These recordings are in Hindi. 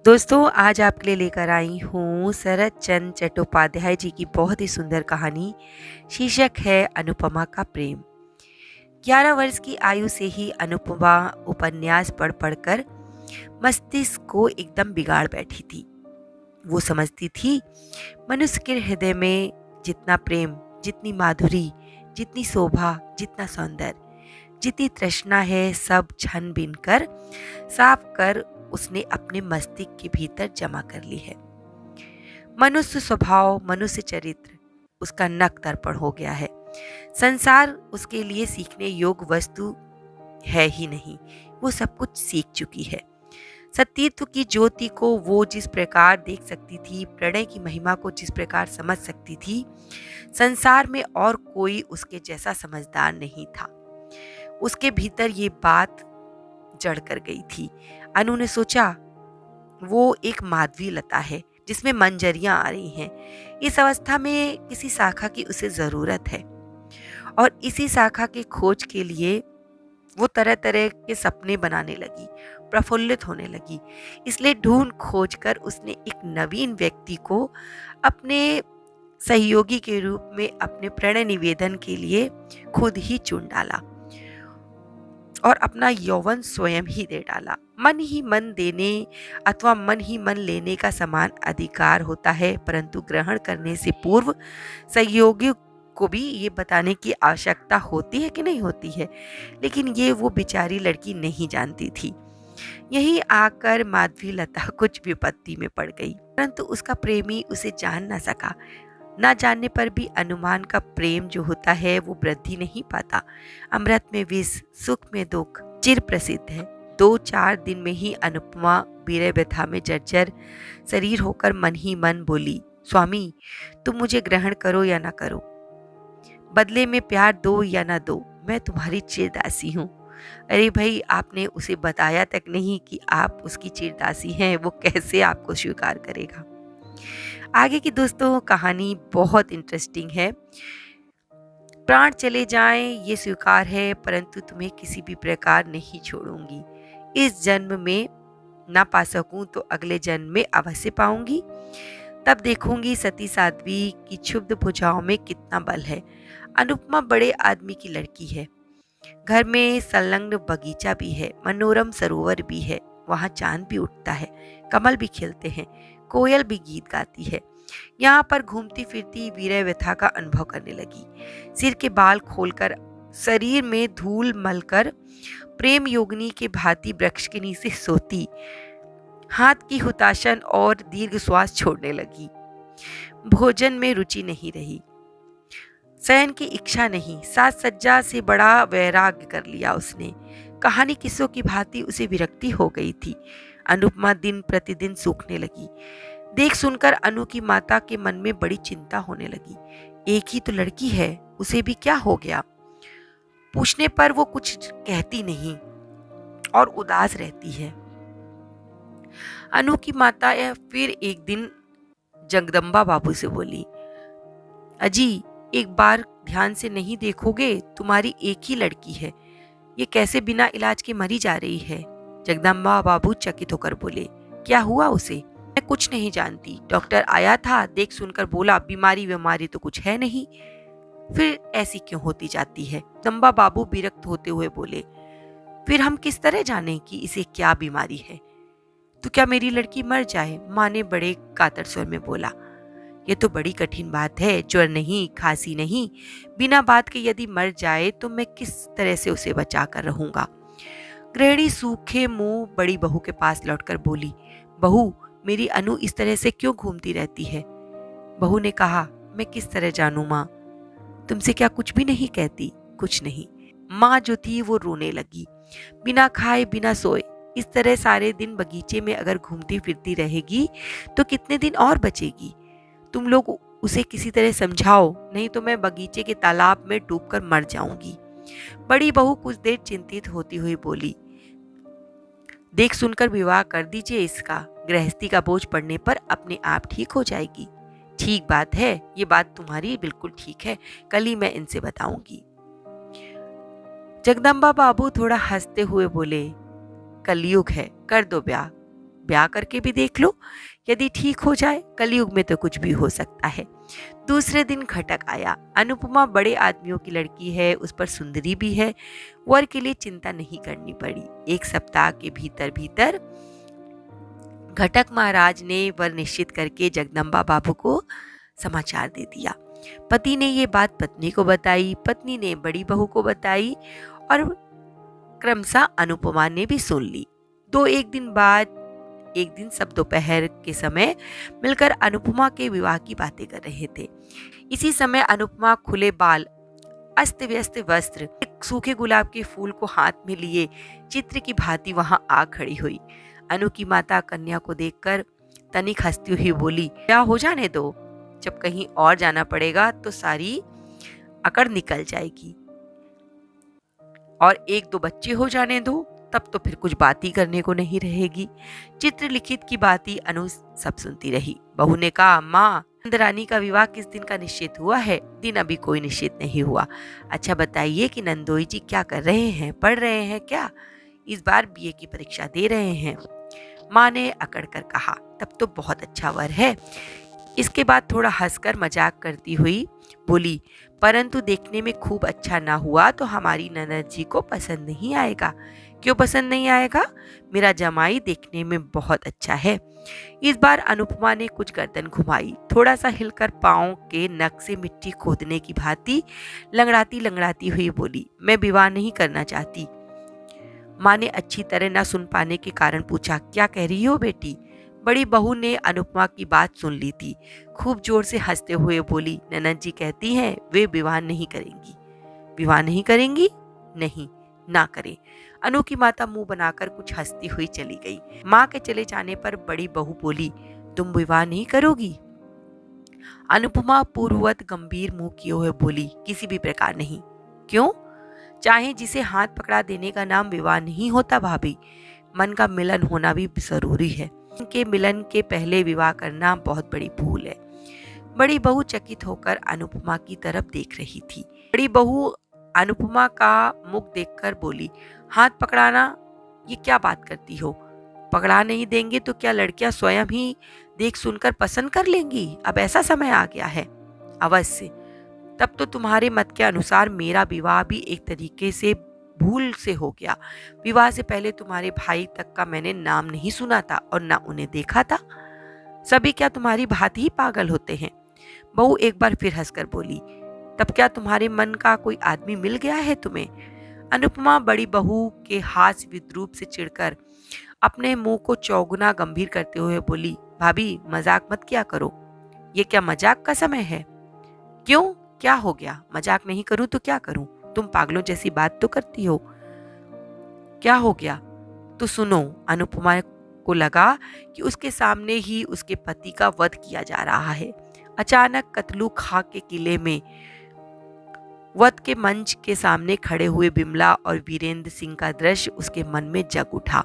दोस्तों, आज आपके लिए लेकर आई हूँ शरत चंद्र चट्टोपाध्याय जी की बहुत ही सुंदर कहानी। शीर्षक है अनुपमा का प्रेम। 11 वर्ष की आयु से ही अनुपमा उपन्यास पढ़ पढ़कर मस्तिष्क को एकदम बिगाड़ बैठी थी। वो समझती थी मनुष्य के हृदय में जितना प्रेम, जितनी माधुरी, जितनी शोभा, जितना सौंदर्य, जितनी तृष्णा है, सब छन बीन कर साफ कर उसने अपने मस्तिष्क के भीतर जमा कर ली है। मनुष्य स्वभाव, मनुष्य चरित्र उसका नख दर्पण हो गया है। संसार उसके लिए सीखने योग्य वस्तु है ही नहीं। वो सब कुछ सीख चुकी है। सतीत्व की ज्योति को वो जिस प्रकार देख सकती थी, प्रणय की महिमा को जिस प्रकार समझ सकती थी, संसार में और कोई उसके जैसा समझदार नहीं था। उसके भीतर ये बात जड़ कर गई थी। अनु ने सोचा, वो एक माधवी लता है जिसमें मंजरियां आ रही हैं। इस अवस्था में किसी शाखा की उसे जरूरत है और इसी शाखा की खोज के लिए वो तरह तरह के सपने बनाने लगी, प्रफुल्लित होने लगी। इसलिए ढूंढ खोज कर उसने एक नवीन व्यक्ति को अपने सहयोगी के रूप में अपने प्रणय निवेदन के लिए खुद ही चुन डाला और अपना यौवन स्वयं ही दे डाला। मन ही मन देने अथवा मन ही मन लेने का समान अधिकार होता है, परंतु ग्रहण करने से पूर्व सहयोगी को भी ये बताने की आवश्यकता होती है कि नहीं होती है। लेकिन ये वो बेचारी लड़की नहीं जानती थी। यहीं आकर माधवी लता कुछ विपत्ति में पड़ गई, परंतु उसका प्रेमी उसे जान न सका। ना जानने पर भी अनुमान का प्रेम जो होता है वो वृद्धि नहीं पाता। अमृत में विष, सुख में दुख चिर प्रसिद्ध है। 2-4 दिन में ही अनुपमा वीर्य व्यथा में जर्जर शरीर होकर मन ही मन बोली, स्वामी, तुम मुझे ग्रहण करो या ना करो, बदले में प्यार दो या ना दो, मैं तुम्हारी चिरदासी हूँ। अरे भाई, आपने उसे बताया तक नहीं कि आप उसकी चिरदासी हैं, वो कैसे आपको स्वीकार करेगा। आगे की दोस्तों कहानी बहुत इंटरेस्टिंग है। प्राण चले जाएं ये स्वीकार है, परंतु तुम्हें किसी भी प्रकार नहीं छोड़ूंगी। इस जन्म में ना पा सकूं तो अगले जन्म में अवश्य पाऊंगी। तब देखूंगी सती साध्वी की क्षुब्ध भुजाओं में कितना बल है। अनुपमा बड़े आदमी की लड़की है। घर में संलग्न बगीचा भी है, मनोरम सरोवर भी है, वहां चांद भी उठता है, कमल भी खिलते हैं, कोयल भी गीत गाती है। यहाँ पर घूमती फिरती वीर्य व्यथा का अनुभव करने लगी। सिर के बाल खोलकर, शरीर में धूल मलकर प्रेम योगिनी के भांति वृक्ष के नीचे सोती, हाथ की हुताशन और दीर्घ श्वास छोड़ने लगी। भोजन में रुचि नहीं रही, शयन की इच्छा नहीं, साज सज्जा से बड़ा वैराग्य कर लिया उसने। कहानी किस्सों की भांति उसे विरक्ति हो गई थी। अनुपमा दिन प्रतिदिन सूखने लगी। देख सुनकर अनु की माता के मन में बड़ी चिंता होने लगी। एक ही तो लड़की है, उसे भी क्या हो गया? पूछने पर वो कुछ कहती नहीं और उदास रहती है। अनु की माता फिर एक दिन जगदम्बा बाबू से बोली, अजी, एक बार ध्यान से नहीं देखोगे? तुम्हारी एक ही लड़की है, ये कैसे बिना इलाज के मरी जा रही है? जगदम्बा बाबू चकित होकर बोले, क्या हुआ उसे? मैं कुछ नहीं जानती। डॉक्टर आया था, देख सुनकर बोला बीमारी तो कुछ है नहीं। फिर ऐसी क्यों होती जाती है? जगदम्बा बाबू विरक्त होते हुए बोले, फिर हम किस तरह जाने कि इसे क्या बीमारी है? तो क्या मेरी लड़की मर जाए? माँ ने बड़े कातर स्वर में बोला, ये तो बड़ी कठिन बात है। ज्वर नहीं, खांसी नहीं, बिना बात के यदि मर जाए तो मैं किस तरह से उसे बचा कर रहूंगा। गृहिणी सूखे मुंह बड़ी बहू के पास लौटकर बोली, बहू, मेरी अनु इस तरह से क्यों घूमती रहती है? बहू ने कहा, मैं किस तरह जानूं माँ, तुमसे क्या कुछ भी नहीं कहती? कुछ नहीं। माँ जो थी वो रोने लगी। बिना खाए बिना सोए इस तरह सारे दिन बगीचे में अगर घूमती फिरती रहेगी तो कितने दिन और बचेगी? तुम लोग उसे किसी तरह समझाओ, नहीं तो मैं बगीचे के तालाब में डूबकर मर जाऊंगी। बड़ी बहू कुछ देर चिंतित होती हुई बोली, देख सुनकर विवाह कर दीजिए इसका, गृहस्थी का बोझ पड़ने पर अपने आप ठीक हो जाएगी। ठीक बात है, ये बात तुम्हारी बिल्कुल ठीक है, कल ही मैं इनसे बताऊंगी। जगदम्बा बाबू थोड़ा हंसते हुए बोले, कलयुग है, कर दो ब्याह। ब्याह करके भी देख लो, यदि ठीक हो जाए। कलयुग में तो कुछ भी हो सकता है। दूसरे दिन घटक आया। अनुपमा बड़े आदमियों की लड़की है, उस पर सुंदरी भी है। वर के लिए चिंता नहीं करनी पड़ी। 1 सप्ताह के भीतर भीतर घटक महाराज ने वर निश्चित करके जगदम्बा बाबू को समाचार दे दिया। पति ने ये बात पत्नी को बताई, पत्नी ने बड़ी बहू को बताई और क्रमशः अनुपमा ने भी सुन ली। एक दिन बाद एक दिन सब दोपहर के समय मिलकर अनुपमा के विवाह की बातें कर रहे थे। इसी समय अनुपमा खुले बाल, अस्त व्यस्त वस्त्र, एक सूखे गुलाब के फूल को हाथ में लिए चित्र की भांति वहां आ खड़ी हुई। अनु की माता कन्या को देखकर तनिक हंसती हुई बोली, क्या हो जाने दो, जब कहीं और जाना पड़ेगा तो सारी अकड़ निकल जाएगी, और 1-2 बच्चे हो जाने दो, तब तो फिर कुछ बात ही करने को नहीं रहेगी। चित्र लिखित की बातें अनु सब सुनती रही। बहू ने कहा, माँ, नंदरानी का विवाह किस दिन का निश्चित हुआ है? दिन अभी कोई निश्चित नहीं हुआ। अच्छा बताइए कि नंदोई जी क्या कर रहे हैं, पढ़ रहे हैं क्या? इस बार बीए की परीक्षा दे रहे हैं। माँ ने अकड़ कर कहा, तब तो बहुत अच्छा वर है। इसके बाद थोड़ा हंसकर मजाक करती हुई बोली, परंतु देखने में खूब अच्छा ना हुआ तो हमारी ननद जी को पसंद नहीं आएगा। क्यों पसंद नहीं आएगा? मेरा जमाई देखने में बहुत अच्छा है। इस बार अनुपमा ने कुछ गर्दन घुमाई, थोड़ा सा हिलकर पांव के नख से मिट्टी खोदने की भांति लंगड़ाती लंगड़ाती हुई बोली, मैं विवाह नहीं करना चाहती। माँ ने अच्छी तरह न सुन पाने के कारण पूछा, क्या कह रही हो बेटी? बड़ी बहू ने अनुपमा की बात सुन ली थी। खूब जोर से हंसते हुए बोली, ननद जी कहती हैं वे विवाह नहीं करेंगी। विवाह नहीं करेंगी? नहीं, ना करें। अनु की माता मुंह बनाकर कुछ हंसती हुई चली गई। माँ के चले जाने पर बड़ी बहू बोली, तुम विवाह नहीं करोगी? अनुपमा पूर्ववत गंभीर मुंह किए हुए बोली, किसी भी प्रकार नहीं। क्यों? चाहे जिसे हाथ पकड़ा देने का नाम विवाह नहीं होता भाभी। मन का मिलन होना भी जरूरी है। के मिलन के पहले विवाह करना बहुत बड़ी भूल है। बड़ी बहू चकित होकर अनुपमा की तरफ देख रही थी। बड़ी बहू अनुपमा का मुख देखकर बोली, हाथ पकड़ाना, ये क्या बात करती हो? पकड़ा नहीं देंगे तो क्या लड़कियां स्वयं ही देख सुनकर पसंद कर लेंगी? अब ऐसा समय आ गया है। अवश्य, तब तो तुम्हारे मत के अनुसार मेरा विवाह भी एक तरीके से भूल से हो गया। विवाह से पहले तुम्हारे भाई तक का मैंने नाम नहीं सुना था और ना उन्हें देखा था। सभी क्या तुम्हारी भांति ही पागल होते हैं? बहू एक बार फिर हंसकर बोली, तब क्या तुम्हारे मन का कोई आदमी मिल गया है तुम्हें? अनुपमा बड़ी बहू के हास्य विद्रूप से चिढ़कर अपने मुंह को चौगुना गंभीर करते हुए बोली, भाभी मजाक मत किया करो, ये क्या मजाक का समय है? क्यों, क्या हो गया? मजाक नहीं करूं तो क्या करूं? तुम पागलों जैसी बात तो करती हो। क्या हो गया? तो सुनो। अनुपमा को लगा कि उसके सामने ही उसके पति का वध किया जा रहा है। अचानक कतलू खा के किले में वध के मंच के सामने खड़े हुए बिमला और वीरेंद्र सिंह का दृश्य उसके मन में जग उठा,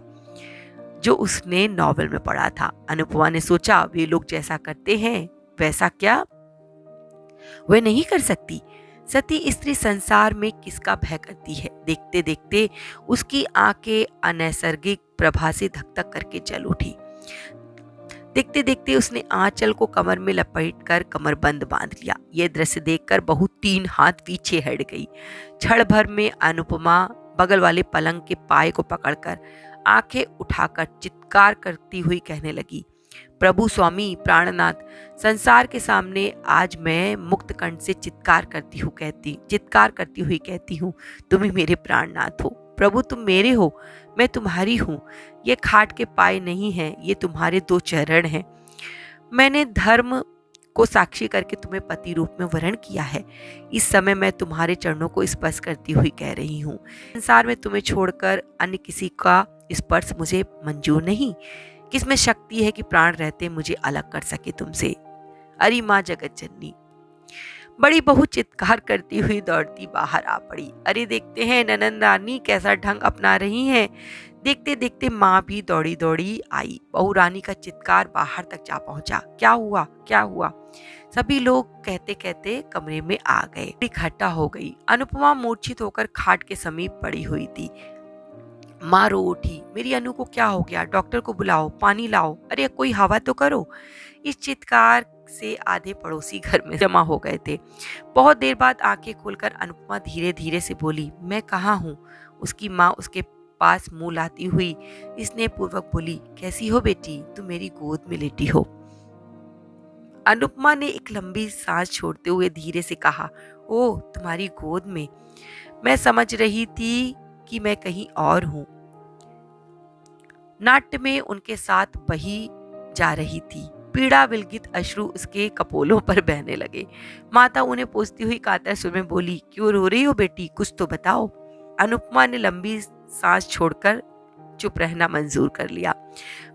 जो उसने नॉवेल में पढ़ा था। अनुपमा ने सोचा, वे लोग जैसा करते हैं वैसा क्या वे नहीं कर सकती? सती स्त्री संसार में किसका भय करती है? देखते देखते उसकी आंखें अनैसर्गिक प्रभा से धक धक करके जल उठी। देखते देखते उसने आंचल को कमर में लपेटकर कमरबंद बांध लिया। यह दृश्य देखकर बहू 3 हाथ पीछे हट गई। क्षण भर में अनुपमा बगल वाले पलंग के पाए को पकड़कर आंखें उठाकर चित्कार करती हुई कहने लगी, प्रभु स्वामी प्राणनाथ, संसार के सामने आज मैं मुक्त कंठ से चित्कार करती हुई कहती हूँ, तुम ही मेरे प्राणनाथ हो। प्रभु तुम मेरे हो, मैं तुम्हारी हूँ। ये खाट के पाए नहीं हैं, ये तुम्हारे 2 चरण हैं। मैंने धर्म को साक्षी करके तुम्हें पति रूप में वरण किया है। इस समय मैं तुम्हारे चरणों को स्पर्श करती हुई कह रही हूँ, संसार में तुम्हें छोड़कर अन्य किसी का स्पर्श मुझे मंजूर नहीं। किसमें शक्ति है कि प्राण रहते मुझे अलग कर सके तुमसे? अरे माँ जगत जननी। बड़ी बहू चित्कार करती हुई दौड़ती बाहर आ पड़ी। अरे देखते हैं ननंद रानी कैसा ढंग अपना रही हैं। देखते देखते माँ भी दौड़ी दौड़ी आई। बहू रानी का चित्कार बाहर तक जा पहुंचा। क्या हुआ, क्या हुआ? सभी लोग कहते कहते कमरे में आ गए। इकट्ठा हो गई। अनुपमा मूर्छित होकर खाट के समीप पड़ी हुई थी। माँ रो उठी, मेरी अनु को क्या हो गया? डॉक्टर को बुलाओ, पानी लाओ, अरे कोई हवा तो करो। इस चित्कार से आधे पड़ोसी घर में जमा हो गए थे। बहुत देर बाद आंखें खोलकर अनुपमा धीरे धीरे से बोली, मैं कहाँ हूँ? उसकी माँ उसके पास मुंह लाती हुई स्नेहपूर्वक बोली, कैसी हो बेटी? तुम मेरी गोद में लेटी हो। अनुपमा ने एक लंबी सांस छोड़ते हुए धीरे से कहा, ओह तुम्हारी गोद में। मैं समझ रही थी कि मैं कहीं और हूँ। नाट्य में उनके साथ बही जा रही थी। पीड़ा विलगित अश्रु उसके कपोलों पर बहने लगे। माता उन्हें पोंछती हुई कातर सुर में बोली, क्यों रो रही हो बेटी? कुछ तो बताओ। अनुपमा ने लंबी सांस छोड़कर चुप रहना मंजूर कर लिया।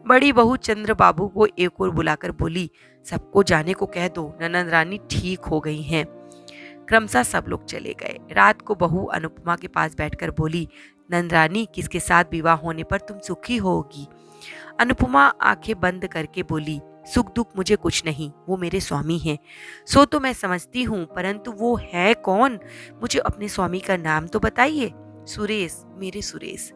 बड़ी बहू चंद्र बाबू को एक और बुलाकर बोली, सबको जाने को कह दो, ननद रानी ठीक हो गई हैं। क्रमशः सब लोग चले गए। रात को बहू अनुपमा के पास बैठकर बोली, नंदरानी किसके साथ विवाह होने पर तुम सुखी होगी? अनुपमा आंखें बंद करके बोली, सुख दुख मुझे कुछ नहीं, वो मेरे स्वामी हैं। सो तो मैं समझती हूँ, परंतु वो है कौन? मुझे अपने स्वामी का नाम तो बताइए। सुरेश, मेरे सुरेश।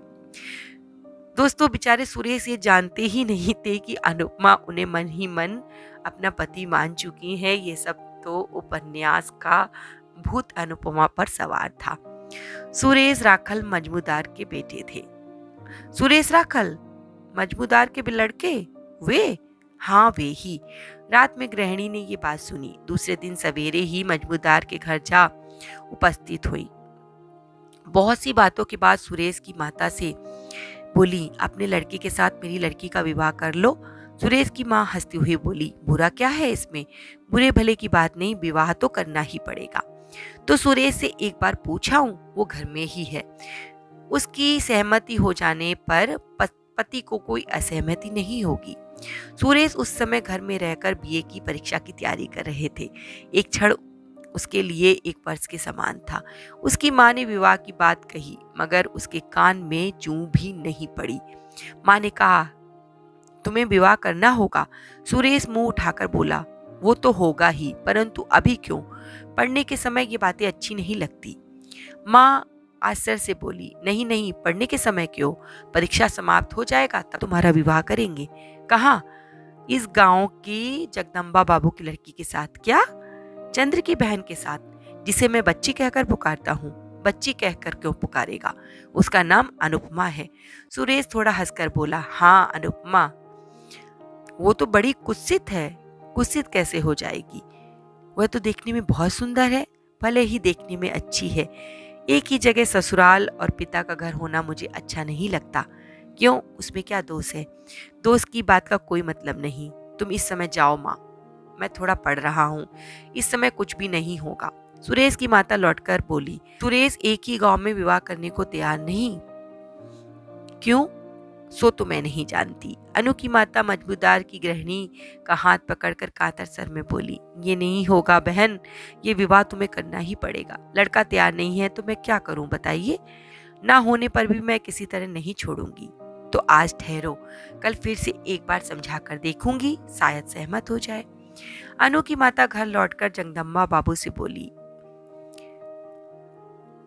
दोस्तों बेचारे सुरेश ये जानते ही नहीं थे कि अनुपमा उन्हें मन ही मन अपना पति मान चुकी है। ये सब तो उपन्यास का भूत अनुपमा पर सवार था। सुरेश राखल मजमूदार के बेटे थे। सुरेश राखल मजमूदार के लड़के? वे? हाँ वे ही। रात में गृहिणी ने ये बात सुनी। दूसरे दिन सवेरे ही मजमूदार के घर जा उपस्थित हुई। बहुत सी बातों के बाद सुरेश की माता से बोली, अपने लड़के के साथ मेरी लड़की का विवाह कर लो। सुरेश की माँ हंसती हुई बोली, बुरा क्या है इसमें? बुरे भले की बात नहीं, विवाह तो करना ही पड़ेगा। तो सुरेश से एक बार पूछा हूँ, वो घर में ही है। उसकी सहमति हो जाने पर पति को कोई असहमति नहीं होगी। सुरेश उस समय घर में रहकर बीए की परीक्षा की तैयारी कर रहे थे। एक क्षण उसके लिए एक वर्ष के समान था। उसकी माँ ने विवाह की बात कही, मगर उसके कान में जूं भी नहीं पड़ी। माँ ने कहा, तुम्हें विवाह करना होगा। सुरेश मुंह उठाकर बोला, वो तो होगा ही, परंतु अभी क्यों? पढ़ने के समय ये बातें अच्छी नहीं लगती। माँ आश्चर्य से बोली, नहीं नहीं, पढ़ने के समय क्यों? परीक्षा समाप्त हो जाएगा तब तुम्हारा विवाह करेंगे। कहाँ? इस गांव की जगदम्बा बाबू की लड़की के साथ। क्या? चंद्र की बहन के साथ, जिसे मैं बच्ची कहकर पुकारता हूँ। बच्ची कहकर क्यों पुकारेगा? उसका नाम अनुपमा है। सुरेश थोड़ा हंसकर बोला, हाँ अनुपमा। वो तो बड़ी कुत्सित है। कुत्सित कैसे हो जाएगी? वह तो देखने में बहुत सुंदर है, भले ही देखने में अच्छी है। एक ही जगह ससुराल और पिता का घर होना मुझे अच्छा नहीं लगता। क्यों? उसमें क्या दोष है? दोष की बात का कोई मतलब नहीं। तुम इस समय जाओ माँ, मैं थोड़ा पढ़ रहा हूँ। इस समय कुछ भी नहीं होगा। सुरेश की माता लौटकर बोली, सुरेश एक ही गांव में विवाह करने को तैयार नहीं। क्यों? सो तो मैं नहीं जानती। अनु की माता मजबूदार की गृहिणी का हाथ पकड़कर कातर सर में बोली, ये नहीं होगा बहन, ये विवाह तुम्हें करना ही पड़ेगा। लड़का तैयार नहीं है तो मैं क्या करूं बताइए? ना होने पर भी मैं किसी तरह नहीं छोड़ूंगी। तो आज ठहरो, कल फिर से एक बार समझा कर देखूंगी, शायद सहमत हो जाए। अनु की माता घर लौटकर जगदम्बा बाबू से बोली,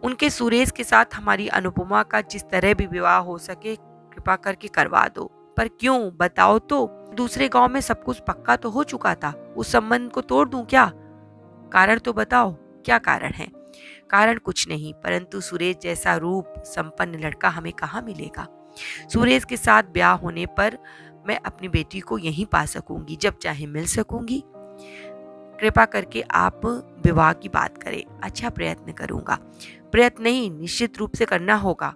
उनके सुरेश के साथ हमारी अनुपमा का जिस तरह भी विवाह हो सके कृपा करके करवा दो। पर क्यों? बताओ तो। दूसरे गांव में सब कुछ पक्का तो हो चुका था, उस संबंध को तोड़ दूं क्या? कारण तो बताओ, क्या कारण है? कारण कुछ नहीं, परंतु सुरेश जैसा रूप संपन्न लड़का हमें कहाँ मिलेगा? सुरेश के साथ ब्याह होने पर मैं अपनी बेटी को यहीं पा सकूंगी, जब चाहे मिल सकूंगी। कृपा करके आप विवाह की बात करें। अच्छा, प्रयत्न करूंगा। प्रयत्न नहीं, निश्चित रूप से करना होगा।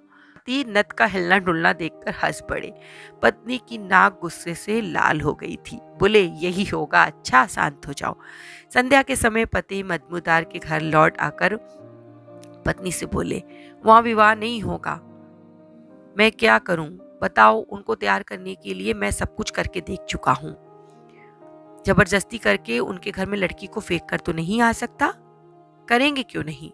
नत का हिलना डुलना देखकर हंस पड़े। पत्नी की नाक गुस्से से लाल हो गई थी। बोले, यही होगा। अच्छा, शांत हो जाओ। संध्या के समय पति मजमूदार के घर लौट आकर पत्नी से बोले, वहां विवाह नहीं होगा। मैं क्या करूं बताओ? उनको तैयार करने के लिए मैं सब कुछ करके देख चुका हूं। जबरदस्ती करके उनके घर में लड़की को फेंक कर तो नहीं आ सकता। करेंगे क्यों नहीं?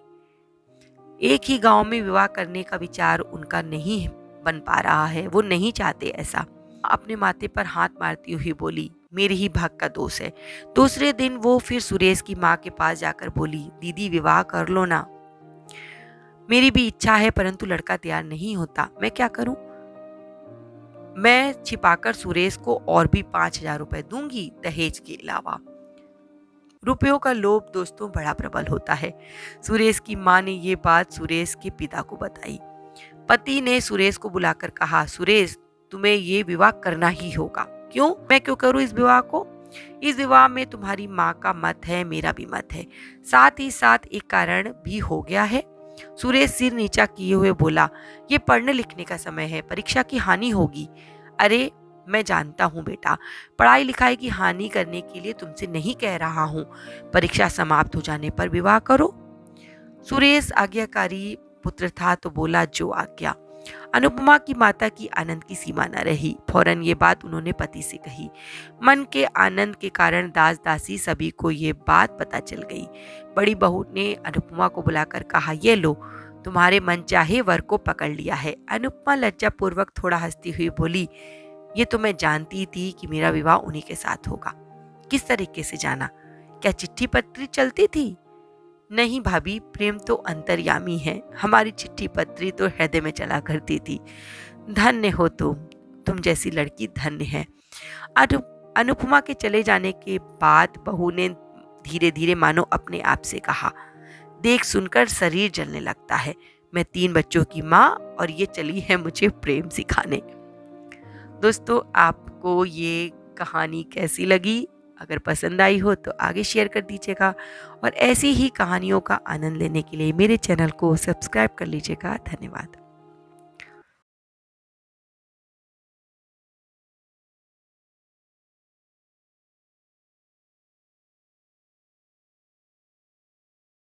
एक ही गांव में विवाह करने का विचार उनका नहीं बन पा रहा है। वो नहीं चाहते ऐसा। अपने माथे पर हाथ मारती हुई बोली, मेरे ही भाग का दोष है। दूसरे दिन वो फिर सुरेश की माँ के पास जाकर बोली, दीदी विवाह कर लो ना। मेरी भी इच्छा है, परंतु लड़का तैयार नहीं होता। मैं क्या करूं? मैं छिपाकर सुरेश को और भी 5,000 रुपए दूंगी दहेज के अलावा। रुपयों का लोभ दोस्तों बड़ा प्रबल होता है। सुरेश की माँ ने ये बात सुरेश के पिता को बताई। पति ने सुरेश को बुलाकर कहा, सुरेश तुम्हें ये विवाह करना ही होगा। क्यों? मैं क्यों करूं इस विवाह को? इस विवाह में तुम्हारी माँ का मत है, मेरा भी मत है, साथ ही साथ एक कारण भी हो गया है। सुरेश सिर नीचा किए हुए बोला, ये पढ़ने लिखने का समय है, परीक्षा की हानि होगी। अरे मैं जानता हूँ बेटा, पढ़ाई लिखाई की हानि करने के लिए तुमसे नहीं कह रहा हूँ, परीक्षा समाप्त हो जाने पर विवाह करो। सुरेश आज्ञाकारी पुत्र था तो बोला, जो आज्ञा। अनुपमा की माता की आनंद की सीमा न रही। फौरन ये बात उन्होंने पति से कही। मन के आनंद के कारण दास दासी सभी को ये बात पता चल गई। बड़ी बहू ने अनुपमा को बुलाकर कहा, ये लो तुम्हारे मन चाहे वर को पकड़ लिया है। अनुपमा लज्जापूर्वक थोड़ा हंसती हुई बोली, ये तो मैं जानती थी कि मेरा विवाह उन्हीं के साथ होगा। किस तरीके से जाना? क्या चिट्ठी पत्री चलती थी? नहीं भाभी, प्रेम तो अंतर्यामी है, हमारी चिट्ठी पत्री तो हृदय में चला करती थी। धन्य हो तुम जैसी लड़की धन्य है। अनुपमा के चले जाने के बाद बहू ने धीरे धीरे मानो अपने आप से कहा, देख सुनकर शरीर जलने लगता है। मैं 3 बच्चों की माँ और ये चली है मुझे प्रेम सिखाने। दोस्तों आपको ये कहानी कैसी लगी? अगर पसंद आई हो तो आगे शेयर कर दीजिएगा और ऐसी ही कहानियों का आनंद लेने के लिए मेरे चैनल को सब्सक्राइब कर लीजिएगा। धन्यवाद।